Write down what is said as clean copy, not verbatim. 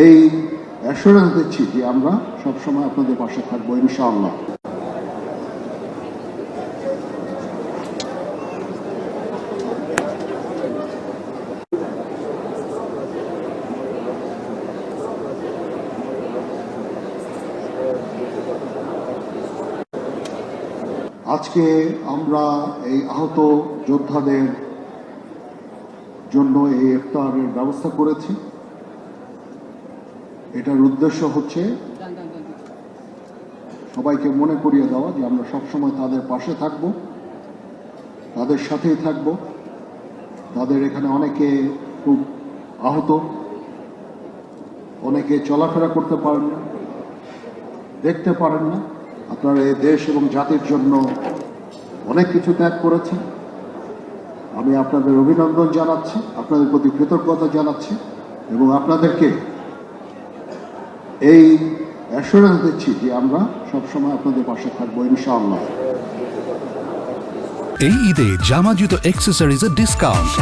এই অ্যাসুরেন্স দিচ্ছি যে আমরা সবসময় আপনাদের পাশে থাকবো ইনশাআল্লাহ। আজকে আমরা এই আহত যোদ্ধাদের জন্য এই ইফতারের ব্যবস্থা করেছি। এটার উদ্দেশ্য হচ্ছে সবাইকে মনে করিয়ে দেওয়া যে আমরা সবসময় তাদের পাশে থাকব, তাদের সাথেই থাকব। তাদের এখানে অনেকে খুব আহত, অনেকে চলাফেরা করতে পারেন না, দেখতে পারেন না। আপনারা এই দেশ এবং জাতির জন্য অনেক কিছু ত্যাগ করেছেন। আমি আপনাদের অভিনন্দন জানাচ্ছি, আপনাদের প্রতি কৃতজ্ঞতা জানাচ্ছি এবং আপনাদেরকে এই অ্যাসুরেন্স দিচ্ছি যে আমরা সবসময় আপনাদের পাশে থাকবো ইনশাআল্লাহ। এই ঈদে জামা জুতো অ্যাক্সেসরিজের ডিসকাউন্ট।